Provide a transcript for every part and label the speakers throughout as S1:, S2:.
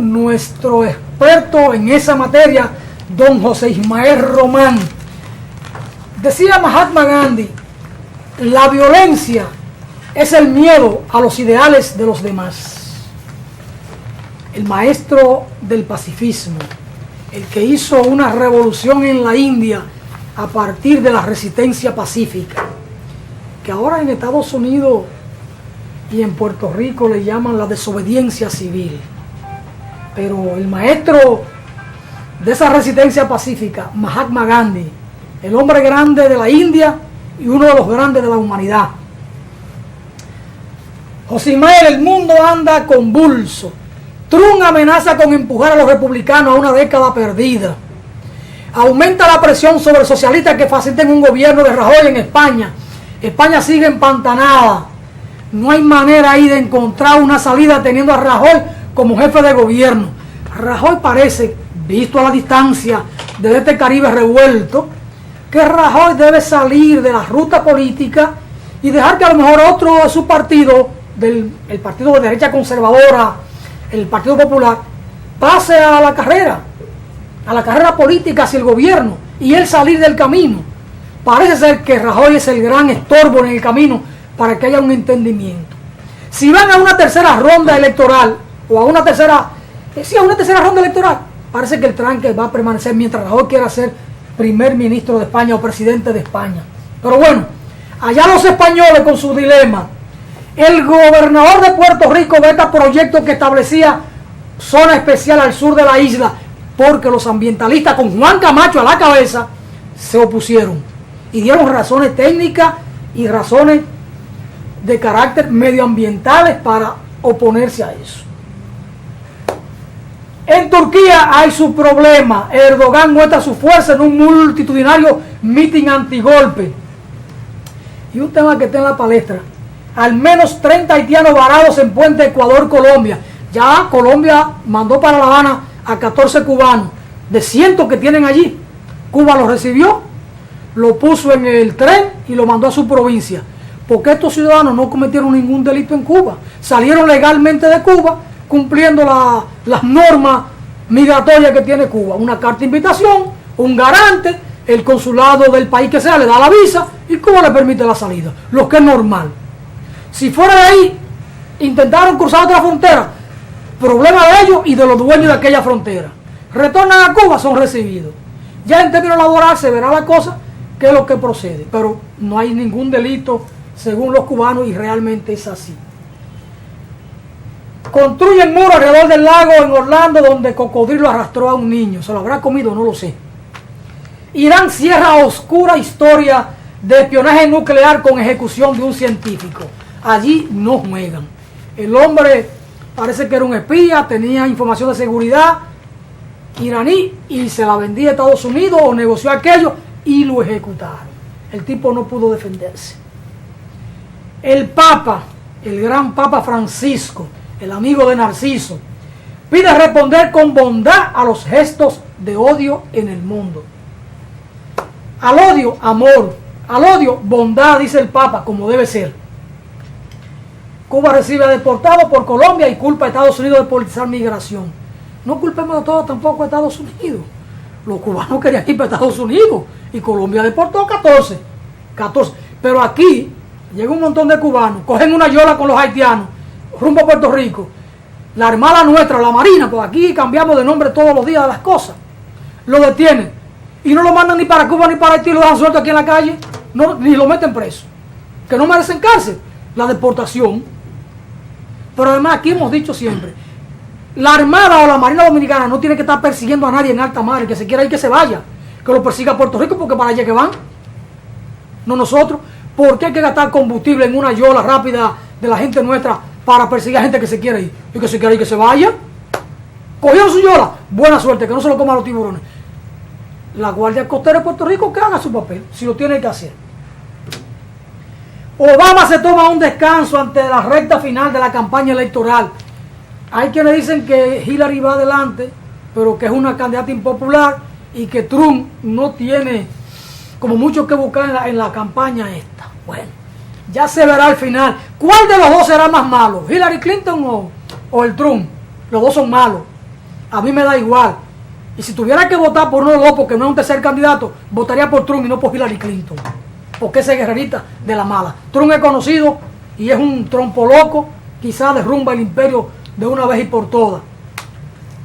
S1: con nuestro experto en esa materia, don José Ismael Román. Decía Mahatma Gandhi, la violencia es el miedo a los ideales de los demás. El maestro del pacifismo, el que hizo una revolución en la India a partir de la resistencia pacífica, que ahora en Estados Unidos y en Puerto Rico le llaman la desobediencia civil. Pero el maestro de esa resistencia pacífica, Mahatma Gandhi, el hombre grande de la India y uno de los grandes de la humanidad. José Ismael, el mundo anda convulso. Trump amenaza con empujar a los republicanos a una década perdida. Aumenta la presión sobre los socialistas que faciliten un gobierno de Rajoy en España. España sigue empantanada. No hay manera ahí de encontrar una salida teniendo a Rajoy como jefe de gobierno. Rajoy parece, visto a la distancia de este Caribe revuelto, que Rajoy debe salir de la ruta política y dejar que a lo mejor otro de su partido, el partido de derecha conservadora, el Partido Popular, pase a la carrera política hacia el gobierno y él salir del camino. Parece ser que Rajoy es el gran estorbo en el camino para que haya un entendimiento. Si van a una tercera ronda electoral, o a una tercera ronda electoral, parece que el tranque va a permanecer mientras Rajoy quiera ser primer ministro de España o presidente de España. Pero bueno, allá los españoles con su dilema. El gobernador de Puerto Rico veta proyecto que establecía zona especial al sur de la isla, porque los ambientalistas, con Juan Camacho a la cabeza, se opusieron y dieron razones técnicas y razones de carácter medioambientales para oponerse a eso. En Turquía hay su problema. Erdogan muestra su fuerza en un multitudinario mitin antigolpe. Y un tema que está en la palestra: al menos 30 haitianos varados en puente Ecuador-Colombia. Ya Colombia mandó para La Habana a 14 cubanos, de cientos que tienen allí. Cuba los recibió, lo puso en el tren y lo mandó a su provincia. Porque estos ciudadanos no cometieron ningún delito en Cuba. Salieron legalmente de Cuba, cumpliendo las normas migratorias que tiene Cuba. Una carta de invitación, un garante, el consulado del país que sea le da la visa y Cuba le permite la salida, lo que es normal. Si fuera de ahí, intentaron cruzar otra frontera, problema de ellos y de los dueños de aquella frontera. Retornan a Cuba, son recibidos. Ya en términos laborales se verá la cosa, que es lo que procede, pero no hay ningún delito según los cubanos y realmente es así. Construyen muro alrededor del lago en Orlando donde cocodrilo arrastró a un niño. ¿Se lo habrá comido? No lo sé. Irán cierra oscura historia de espionaje nuclear con ejecución de un científico. Allí no juegan. El hombre parece que era un espía, tenía información de seguridad iraní y se la vendía a Estados Unidos o negoció aquello y lo ejecutaron. El tipo no pudo defenderse. El Papa, el gran Papa Francisco, el amigo de Narciso, pide responder con bondad a los gestos de odio en el mundo. Al odio, amor. Al odio, bondad, dice el Papa, como debe ser. Cuba recibe a deportados por Colombia y culpa a Estados Unidos de politizar migración. No culpemos de todo tampoco a Estados Unidos. Los cubanos querían ir para Estados Unidos y Colombia deportó 14. Pero aquí llega un montón de cubanos, cogen una yola con los haitianos, rumbo a Puerto Rico. La Armada nuestra, la Marina, pues aquí cambiamos de nombre todos los días de las cosas. Lo detienen y no lo mandan ni para Cuba ni para Haití, lo dejan suelto aquí en la calle, no, ni lo meten preso. Que no merecen cárcel, la deportación. Pero además aquí hemos dicho siempre, la Armada o la Marina Dominicana no tiene que estar persiguiendo a nadie en alta mar, el que se quiera ir que se vaya, que lo persiga a Puerto Rico porque para allá que van. No nosotros. ¿Por qué hay que gastar combustible en una yola rápida de la gente nuestra para perseguir a gente que se quiere ir? Y que se quiera ir que se vaya. Cogieron su yola, buena suerte, que no se lo coman los tiburones. La Guardia Costera de Puerto Rico que haga su papel, si lo tiene que hacer. Obama se toma un descanso ante la recta final de la campaña electoral. Hay quienes dicen que Hillary va adelante, pero que es una candidata impopular y que Trump no tiene como mucho que buscar en la campaña esta. Bueno, ya se verá al final. ¿Cuál de los dos será más malo? ¿Hillary Clinton o el Trump? Los dos son malos. A mí me da igual. Y si tuviera que votar por uno de los dos, porque no es un tercer candidato, votaría por Trump y no por Hillary Clinton. Porque ese guerrerita de la mala. Trump es conocido y es un trompo loco, quizás derrumba el imperio de una vez y por todas.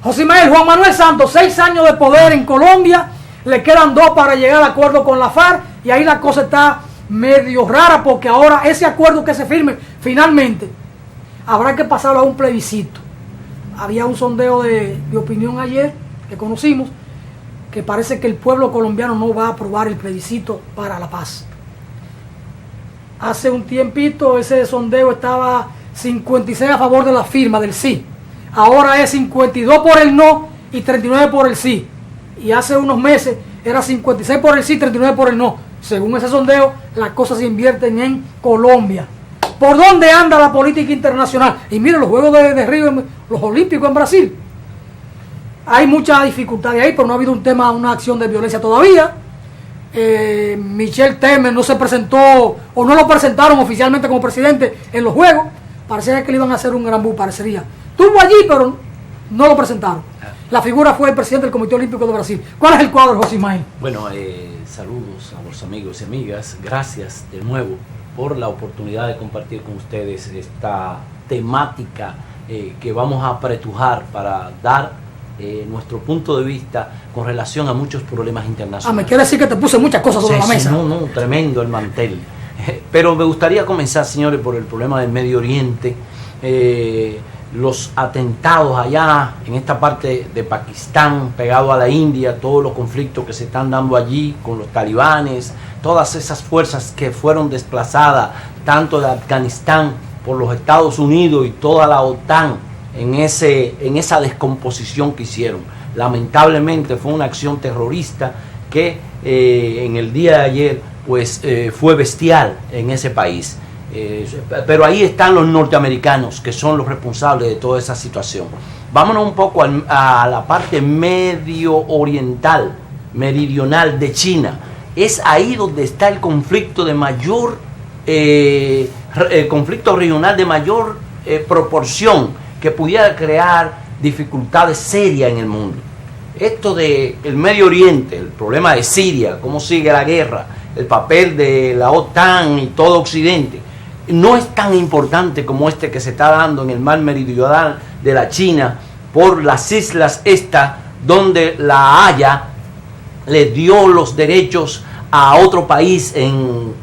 S1: José Manuel, Juan Manuel Santos, 6 años de poder en Colombia, le quedan 2 para llegar al acuerdo con la FARC, y ahí la cosa está medio rara, porque ahora ese acuerdo que se firme, finalmente, habrá que pasarlo a un plebiscito. Había un sondeo de opinión ayer, que conocimos, que parece que el pueblo colombiano no va a aprobar el plebiscito para la paz. Hace un tiempito ese sondeo estaba 56 a favor de la firma del sí. Ahora es 52 por el no y 39 por el sí. Y hace unos meses era 56 por el sí y 39 por el no. Según ese sondeo, las cosas se invierten en Colombia. ¿Por dónde anda la política internacional? Y miren, los Juegos de Río, los Olímpicos en Brasil. Hay mucha dificultad ahí, pero no ha habido una acción de violencia todavía. Michel Temer no se presentó, o no lo presentaron oficialmente como presidente en los Juegos. Parecería que le iban a hacer un gran bu, parecería. Estuvo allí, pero no lo presentaron. La figura fue el presidente del Comité Olímpico de Brasil. ¿Cuál es el cuadro, José Ismael?
S2: Bueno, saludos a los amigos y amigas. Gracias de nuevo por la oportunidad de compartir con ustedes esta temática que vamos a apretujar para dar nuestro punto de vista con relación a muchos problemas internacionales.
S1: Me quiere decir que te puse muchas cosas sobre la mesa.
S2: No, tremendo el mantel. Pero me gustaría comenzar, señores, por el problema del Medio Oriente. Los atentados allá en esta parte de Pakistán, pegado a la India, todos los conflictos que se están dando allí con los talibanes, todas esas fuerzas que fueron desplazadas tanto de Afganistán por los Estados Unidos y toda la OTAN en esa descomposición que hicieron. Lamentablemente fue una acción terrorista que en el día de ayer pues fue bestial en ese país. Pero ahí están los norteamericanos, que son los responsables de toda esa situación. Vámonos un poco a la parte meridional de China. Es ahí donde está el conflicto de mayor, conflicto regional de mayor proporción, que pudiera crear dificultades serias en el mundo. Esto del Medio Oriente, el problema de Siria, cómo sigue la guerra, el papel de la OTAN y todo Occidente, no es tan importante como este que se está dando en el mar meridional de la China, por las islas estas, donde la Haya le dio los derechos a otro país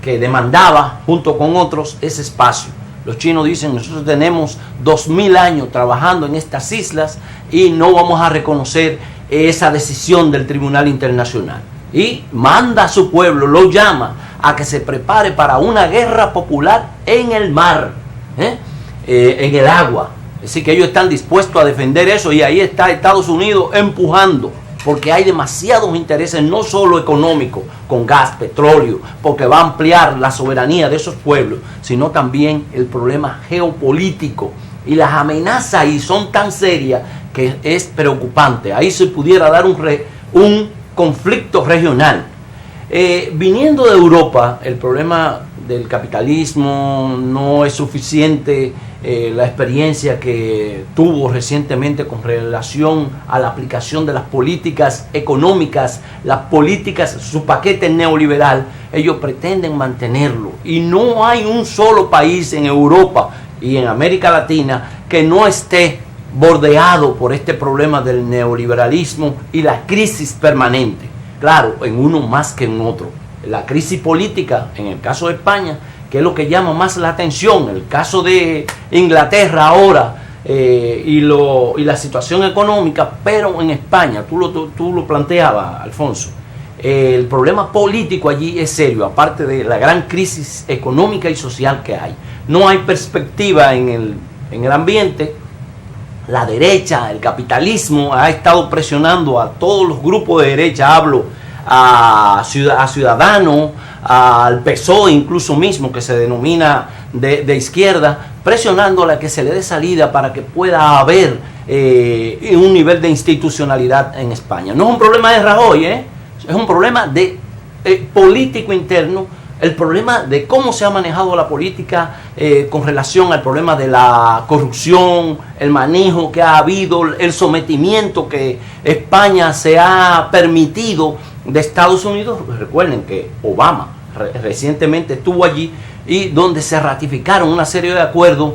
S2: que demandaba, junto con otros, ese espacio. Los chinos dicen, nosotros tenemos 2000 años trabajando en estas islas y no vamos a reconocer esa decisión del Tribunal Internacional. Y manda a su pueblo, lo llama a que se prepare para una guerra popular en el mar, en el agua. Es decir, que ellos están dispuestos a defender eso, y ahí está Estados Unidos empujando, porque hay demasiados intereses, no solo económicos, con gas, petróleo, porque va a ampliar la soberanía de esos pueblos, sino también el problema geopolítico. Y las amenazas ahí son tan serias que es preocupante. Ahí se pudiera dar un conflicto regional. Viniendo de Europa, el problema del capitalismo no es suficiente. La experiencia que tuvo recientemente con relación a la aplicación de las políticas económicas, las políticas, su paquete neoliberal, ellos pretenden mantenerlo. Y no hay un solo país en Europa y en América Latina que no esté bordeado por este problema del neoliberalismo y la crisis permanente. Claro, en uno más que en otro. La crisis política, en el caso de España, que es lo que llama más la atención, el caso de Inglaterra ahora, y la situación económica, pero en España, tú lo planteabas, Alfonso, el problema político allí es serio, aparte de la gran crisis económica y social que hay. No hay perspectiva en el ambiente. La derecha, el capitalismo, ha estado presionando a todos los grupos de derecha, hablo a Ciudadanos, al PSOE incluso mismo, que se denomina de izquierda, presionándola a que se le dé salida para que pueda haber un nivel de institucionalidad en España. No es un problema de Rajoy, es un problema de político interno el problema de cómo se ha manejado la política con relación al problema de la corrupción, el manejo que ha habido, el sometimiento que España se ha permitido de Estados Unidos. Recuerden que Obama recientemente estuvo allí y donde se ratificaron una serie de acuerdos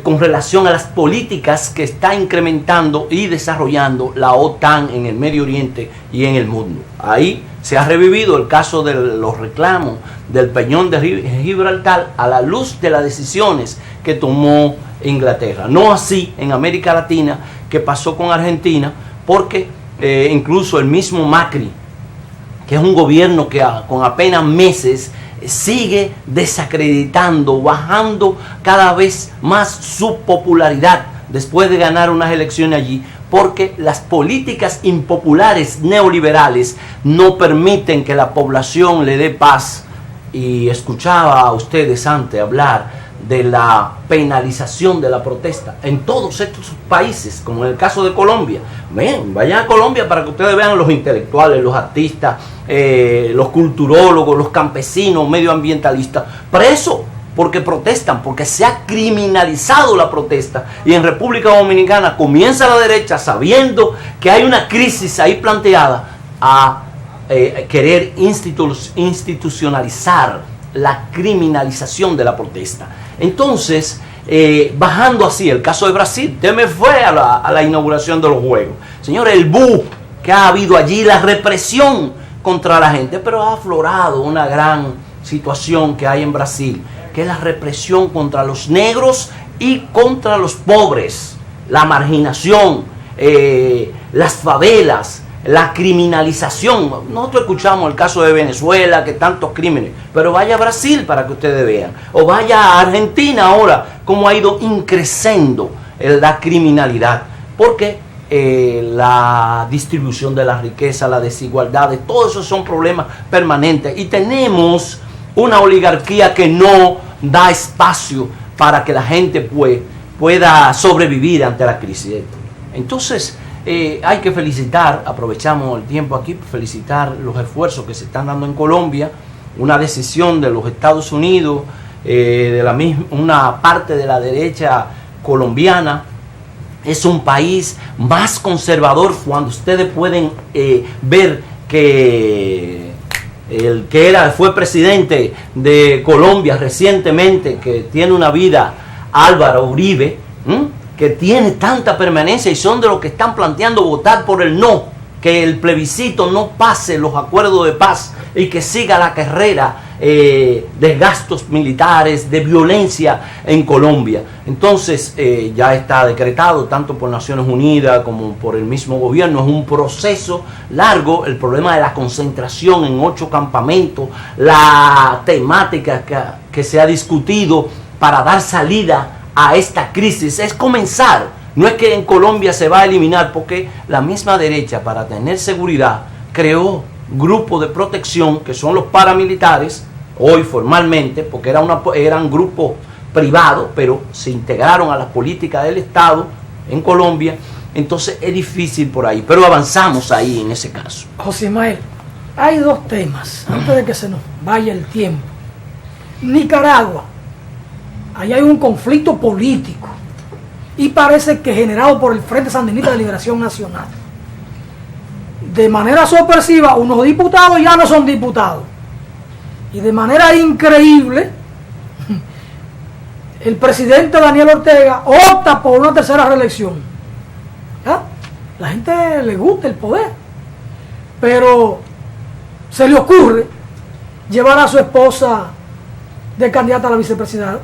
S2: con relación a las políticas que está incrementando y desarrollando la OTAN en el Medio Oriente y en el mundo. Ahí se ha revivido el caso de los reclamos del Peñón de Gibraltar a la luz de las decisiones que tomó Inglaterra. No así en América Latina, que pasó con Argentina, porque incluso el mismo Macri, que es un gobierno que con apenas meses sigue desacreditando, bajando cada vez más su popularidad después de ganar unas elecciones allí, porque las políticas impopulares neoliberales no permiten que la población le dé paz. Y escuchaba a ustedes antes hablar de la penalización de la protesta en todos estos países, como en el caso de Colombia. Ven, vayan a Colombia para que ustedes vean los intelectuales, los artistas, los culturólogos, los campesinos, medioambientalistas, presos porque protestan, porque se ha criminalizado la protesta. Y en República Dominicana comienza la derecha, sabiendo que hay una crisis ahí planteada, a querer institucionalizar la criminalización de la protesta. Entonces, bajando así el caso de Brasil, usted me fue a la inauguración de los Juegos. Señores, el boom que ha habido allí, la represión contra la gente, pero ha aflorado una gran situación que hay en Brasil, que es la represión contra los negros y contra los pobres, la marginación, las favelas, la criminalización. Nosotros escuchamos el caso de Venezuela, que tantos crímenes, pero vaya a Brasil para que ustedes vean, o vaya a Argentina ahora, cómo ha ido increciendo la criminalidad, porque la distribución de la riqueza, la desigualdad, todos esos son problemas permanentes, y tenemos una oligarquía que no da espacio para que la gente pueda sobrevivir ante la crisis. Entonces, hay que felicitar, aprovechamos el tiempo aquí, felicitar los esfuerzos que se están dando en Colombia, una decisión de los Estados Unidos, una parte de la derecha colombiana. Es un país más conservador cuando ustedes pueden ver que el que fue presidente de Colombia recientemente, que tiene una vida, Álvaro Uribe, que tiene tanta permanencia, y son de los que están planteando votar por el no, que el plebiscito no pase los acuerdos de paz y que siga la carrera de gastos militares, de violencia en Colombia. Entonces ya está decretado tanto por Naciones Unidas como por el mismo gobierno. Es un proceso largo. El problema de la concentración en 8 campamentos, la temática que se ha discutido para dar salida a esta crisis es comenzar. No es que en Colombia se va a eliminar, porque la misma derecha, para tener seguridad, creó grupos de protección que son los paramilitares, hoy formalmente, porque eran grupos privados, pero se integraron a la política del Estado en Colombia. Entonces es difícil por ahí, pero avanzamos ahí en ese caso.
S1: José Ismael, hay 2 temas, antes de que se nos vaya el tiempo. Nicaragua, ahí hay un conflicto político, y parece que generado por el Frente Sandinista de Liberación Nacional. De manera sorpresiva, unos diputados ya no son diputados. Y de manera increíble, el presidente Daniel Ortega opta por una 3ª reelección. ¿Ya? La gente le gusta el poder, pero se le ocurre llevar a su esposa de candidata a la vicepresidencia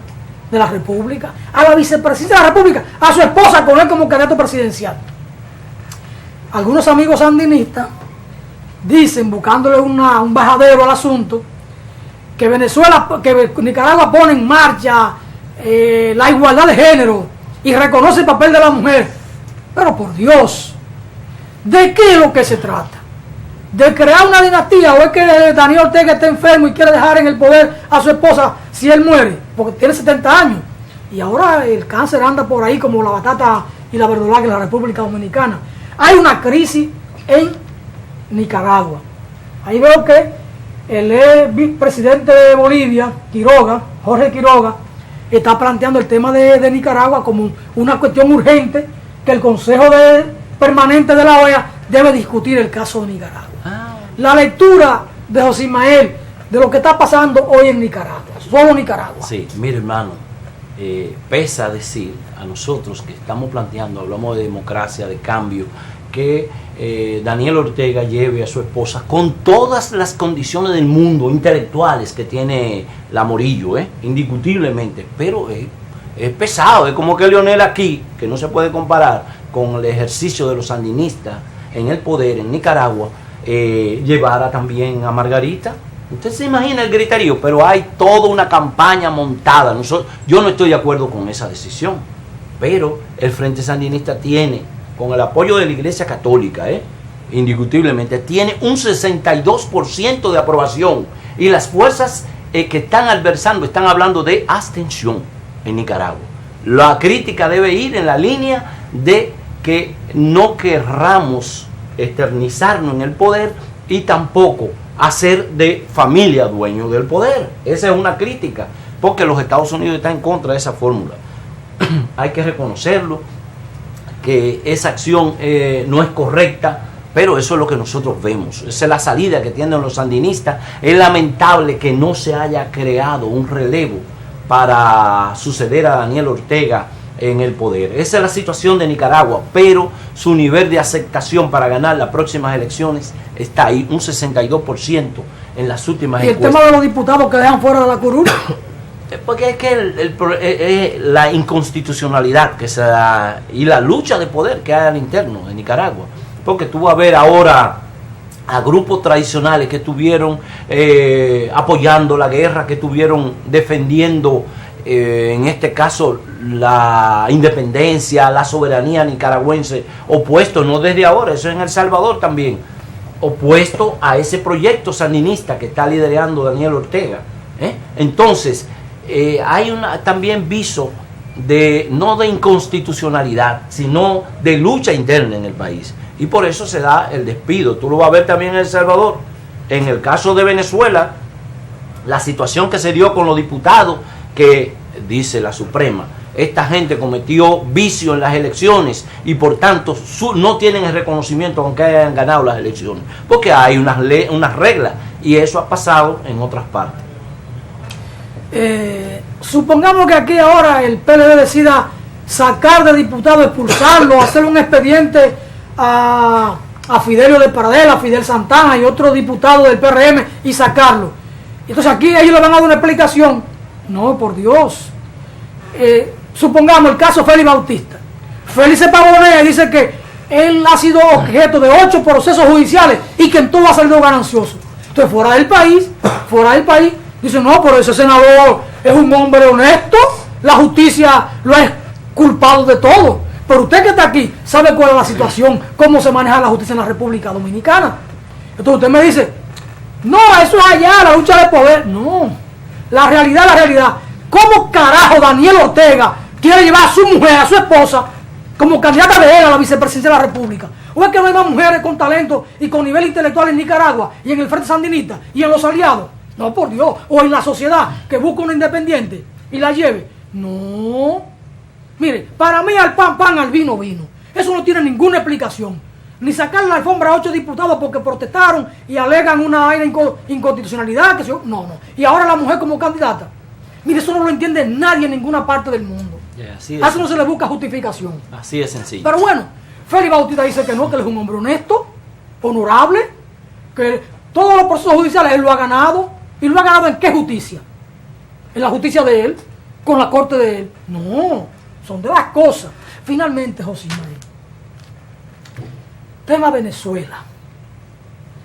S1: de la República, a la vicepresidencia de la República, a su esposa con él como candidato presidencial. Algunos amigos sandinistas dicen, buscándole un bajadero al asunto, que Nicaragua pone en marcha la igualdad de género y reconoce el papel de la mujer. Pero por Dios, ¿de qué es lo que se trata? ¿De crear una dinastía, o es que Daniel Ortega está enfermo y quiere dejar en el poder a su esposa si él muere? Porque tiene 70 años y ahora el cáncer anda por ahí como la batata y la verdolaga en la República Dominicana. Hay una crisis en Nicaragua. Ahí veo que el ex presidente de Bolivia, Quiroga, Jorge Quiroga, está planteando el tema de Nicaragua como una cuestión urgente, que el Consejo Permanente de la OEA debe discutir el caso de Nicaragua. La lectura de José Ismael de lo que está pasando hoy en Nicaragua, solo Nicaragua.
S2: Sí, mire hermano, pesa decir a nosotros que estamos planteando, hablamos de democracia, de cambio, que Daniel Ortega lleve a su esposa con todas las condiciones del mundo intelectuales que tiene la Morillo, indiscutiblemente, pero es pesado, es como que Leonel aquí, que no se puede comparar con el ejercicio de los sandinistas en el poder en Nicaragua, llevara también a Margarita. Usted se imagina el griterío, pero hay toda una campaña montada. Yo no estoy de acuerdo con esa decisión, pero el Frente Sandinista tiene, con el apoyo de la Iglesia Católica, indiscutiblemente, tiene un 62% de aprobación, y las fuerzas que están adversando están hablando de abstención en Nicaragua. La crítica debe ir en la línea de que no querramos eternizarnos en el poder y tampoco hacer de familia dueño del poder. Esa es una crítica, porque los Estados Unidos están en contra de esa fórmula. Hay que reconocerlo, que esa acción no es correcta, pero eso es lo que nosotros vemos. Esa es la salida que tienen los sandinistas. Es lamentable que no se haya creado un relevo para suceder a Daniel Ortega en el poder. Esa es la situación de Nicaragua, pero su nivel de aceptación para ganar las próximas elecciones está ahí, un 62% en las últimas encuestas.
S1: ¿Y el tema de los diputados que dejan fuera de la curul?
S2: Porque es que la inconstitucionalidad que se da y la lucha de poder que hay al interno de Nicaragua, porque tú vas a ver ahora a grupos tradicionales que estuvieron apoyando la guerra, que estuvieron defendiendo en este caso la independencia, la soberanía nicaragüense, opuesto, no desde ahora, eso es en El Salvador también, opuesto a ese proyecto sandinista que está liderando Daniel Ortega. Entonces, hay también viso de no de inconstitucionalidad, sino de lucha interna en el país. Y por eso se da el despido. Tú lo vas a ver también en El Salvador. En el caso de Venezuela, la situación que se dio con los diputados, que dice la Suprema, esta gente cometió vicio en las elecciones y por tanto no tienen el reconocimiento aunque hayan ganado las elecciones, porque hay unas reglas, y eso ha pasado en otras partes.
S1: Supongamos que aquí ahora el PLD decida sacar de diputado, expulsarlo, hacer un expediente a Fidelio de Paradela, a Fidel Santana y otro diputado del PRM y sacarlo. Entonces aquí ellos le van a dar una explicación. No, por Dios. Supongamos el caso Félix Bautista. Félix se pavonea y dice que él ha sido objeto de 8 procesos judiciales y que en todo ha salido ganancioso. Entonces fuera del país, dice, no, pero ese senador es un hombre honesto, la justicia lo ha culpado de todo. Pero usted que está aquí sabe cuál es la situación, cómo se maneja la justicia en la República Dominicana. Entonces usted me dice, no, eso es allá, la lucha de poder. No, la realidad. ¿Cómo carajo Daniel Ortega quiere llevar a su mujer, a su esposa, como candidata de él a la vicepresidencia de la República? ¿O es que no hay más mujeres con talento y con nivel intelectual en Nicaragua y en el Frente Sandinista y en los aliados? No, por Dios. O en la sociedad que busca una independiente y la lleve. No. Mire, para mí al pan, al vino. Eso no tiene ninguna explicación. Ni sacar la alfombra a 8 diputados porque protestaron y alegan una inconstitucionalidad. No. Y ahora la mujer como candidata. Mire, eso no lo entiende nadie en ninguna parte del mundo. A eso no se le busca justificación.
S2: Así de sencillo.
S1: Pero bueno, Félix Bautista dice que no, que él es un hombre honesto, honorable, que todos los procesos judiciales él lo ha ganado. ¿Y lo ha ganado en qué justicia? ¿En la justicia de él? ¿Con la corte de él? No, son de las cosas. Finalmente, José María, tema Venezuela.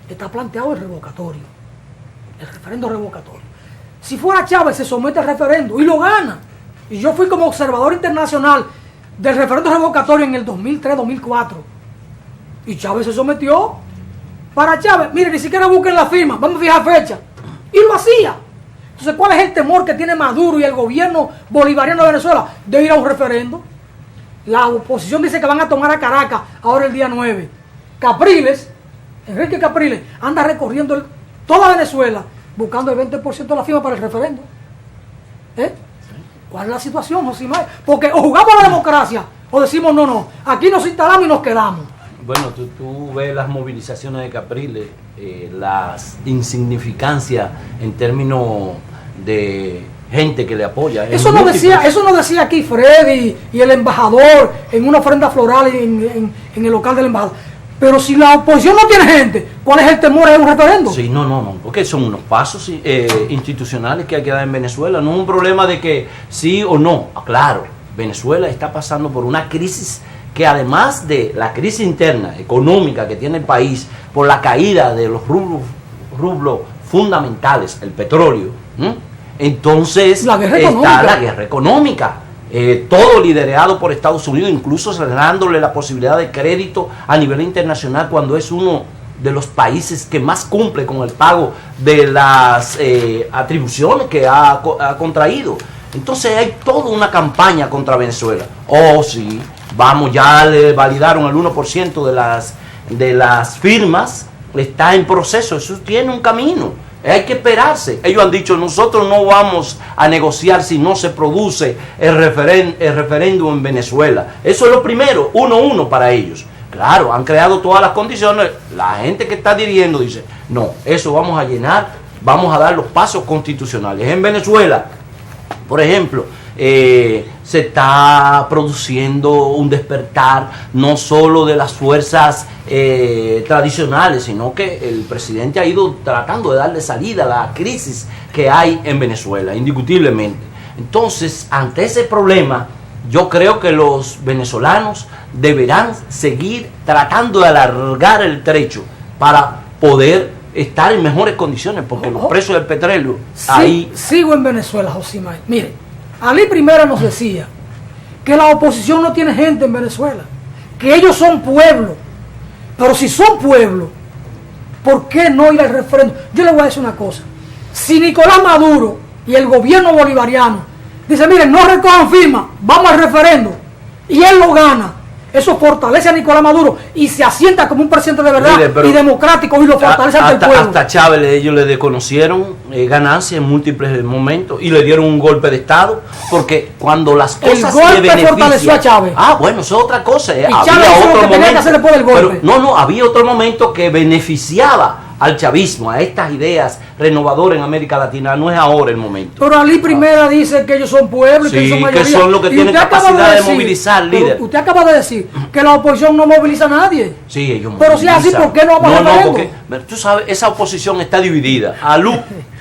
S1: Está planteado el revocatorio, el referendo revocatorio. Si fuera Chávez, se somete al referendo y lo gana. Y yo fui como observador internacional del referendo revocatorio en el 2003-2004. Y Chávez se sometió. Para Chávez, mire, ni siquiera busquen la firma, vamos a fijar fecha. Y lo hacía. Entonces, ¿cuál es el temor que tiene Maduro y el gobierno bolivariano de Venezuela de ir a un referendo? La oposición dice que van a tomar a Caracas ahora el día 9. Capriles, Enrique Capriles, anda recorriendo toda Venezuela buscando el 20% de la firma para el referendo. ¿Eh? ¿Cuál es la situación, Josimar? Porque o jugamos a la democracia o decimos no, aquí nos instalamos y nos quedamos.
S2: Bueno, tú ves las movilizaciones de Capriles, las insignificancias en términos de gente que le apoya.
S1: Eso no decía aquí Freddy y el embajador en una ofrenda floral en el local del embajador. Pero si la oposición no tiene gente, ¿cuál es el temor de un referendo?
S2: Sí, no, porque son unos pasos institucionales que hay que dar en Venezuela. No es un problema de que sí o no. Claro, Venezuela está pasando por una crisis que, además de la crisis interna económica que tiene el país por la caída de los rublos fundamentales, el petróleo, entonces
S1: está
S2: la guerra económica. Todo liderado por Estados Unidos, incluso cerrándole la posibilidad de crédito a nivel internacional cuando es uno de los países que más cumple con el pago de las atribuciones que ha contraído. Entonces hay toda una campaña contra Venezuela. Oh, sí, ya le validaron el 1% de las firmas, está en proceso, eso tiene un camino. Hay que esperarse. Ellos han dicho, nosotros no vamos a negociar si no se produce el referéndum en Venezuela. Eso es lo primero, 1-1 para ellos. Claro, han creado todas las condiciones. La gente que está dirigiendo dice, no, eso vamos a llenar, vamos a dar los pasos constitucionales. En Venezuela, por ejemplo, se está produciendo un despertar no solo de las fuerzas tradicionales, sino que el presidente ha ido tratando de darle salida a la crisis que hay en Venezuela, indiscutiblemente. Entonces, ante ese problema, yo creo que los venezolanos deberán seguir tratando de alargar el trecho para poder estar en mejores condiciones, porque los precios del petróleo ahí...
S1: Sigo en Venezuela, Josimar. Mire, Ali Primera nos decía que la oposición no tiene gente en Venezuela, que ellos son pueblo. Pero si son pueblo, ¿por qué no ir al referéndum? Yo le voy a decir una cosa. Si Nicolás Maduro y el gobierno bolivariano dicen, miren, no recojan firmas, vamos al referéndum, y él lo gana, eso fortalece a Nicolás Maduro y se asienta como un presidente de verdad. Mire, y democrático, y lo fortalece ante el pueblo.
S2: Hasta Chávez ellos le desconocieron ganancias en múltiples momentos y le dieron un golpe de Estado, porque cuando las cosas
S1: le benefician, fortaleció a Chávez.
S2: Bueno, eso es otra cosa.
S1: Y Chávez hizo lo que tenía que hacer después del golpe.
S2: Pero, había otro momento que beneficiaba al chavismo, a estas ideas renovadoras en América Latina. No es ahora el momento.
S1: Pero Ali Primera dice que ellos son pueblo y que ellos son mayoría.
S2: Que son los que tienen capacidad de movilizar, líder.
S1: Usted acaba de decir que la oposición no moviliza a nadie.
S2: Sí, ellos
S1: pero
S2: movilizan.
S1: Si es así, ¿por qué no vamos a
S2: No, porque tú sabes, esa oposición está dividida. Alú,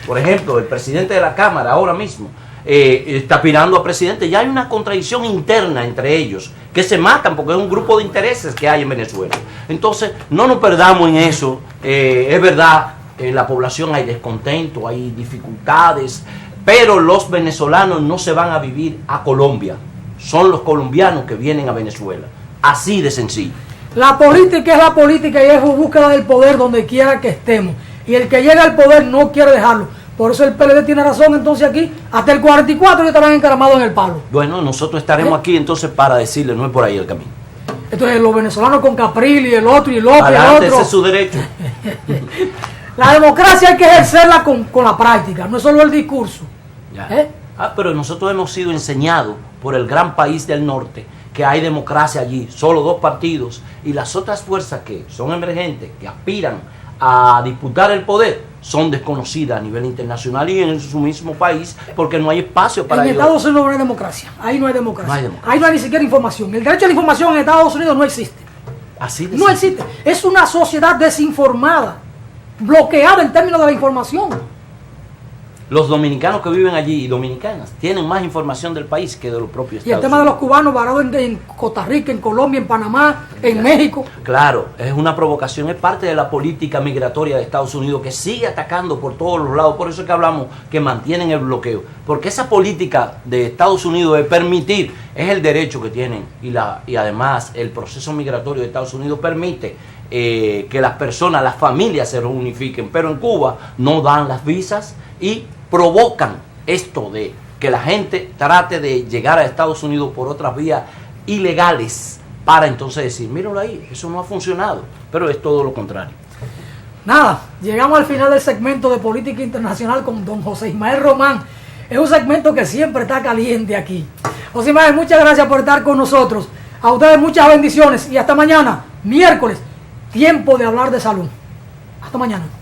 S2: por ejemplo, el presidente de la Cámara ahora mismo, está aspirando a presidente. Ya hay una contradicción interna entre ellos, que se matan porque es un grupo de intereses que hay en Venezuela. Entonces, no nos perdamos en eso. Es verdad, en la población hay descontento, hay dificultades, pero los venezolanos no se van a vivir a Colombia. Son los colombianos que vienen a Venezuela. Así de sencillo.
S1: La política es la política y es búsqueda del poder donde quiera que estemos. Y el que llega al poder no quiere dejarlo. Por eso el PLD tiene razón, entonces aquí, hasta el 44 ya estarán encaramados en el palo.
S2: Bueno, nosotros estaremos aquí entonces para decirle, no es por ahí el camino.
S1: Entonces los venezolanos con Capriles y el otro y López
S2: y el otro.
S1: Ese
S2: es su derecho.
S1: La democracia hay que ejercerla con la práctica, no es solo el discurso.
S2: Pero nosotros hemos sido enseñados por el gran país del norte que hay democracia allí, solo 2 partidos, y las otras fuerzas que son emergentes, que aspiran a disputar el poder, son desconocidas a nivel internacional y en su mismo país, porque no hay espacio para ellos.
S1: En Estados Unidos no hay democracia, ahí no hay democracia. Ahí no hay ni siquiera información. El derecho a la información en Estados Unidos no existe.
S2: Así de
S1: no existe. Es una sociedad desinformada, bloqueada en términos de la información.
S2: Los dominicanos que viven allí y dominicanas tienen más información del país que de los propios Estados Unidos.
S1: Y el tema de los cubanos varados en Costa Rica, en Colombia, en Panamá, en México.
S2: Claro, es una provocación, es parte de la política migratoria de Estados Unidos que sigue atacando por todos los lados. Por eso es que hablamos que mantienen el bloqueo. Porque esa política de Estados Unidos de permitir, es el derecho que tienen y además el proceso migratorio de Estados Unidos permite que las personas, las familias se reunifiquen. Pero en Cuba no dan las visas y provocan esto de que la gente trate de llegar a Estados Unidos por otras vías ilegales para entonces decir, míralo ahí, eso no ha funcionado, pero es todo lo contrario.
S1: Nada, llegamos al final del segmento de política internacional con don José Ismael Román. Es un segmento que siempre está caliente aquí. José Ismael, muchas gracias por estar con nosotros. A ustedes muchas bendiciones y hasta mañana, miércoles, tiempo de hablar de salud. Hasta mañana.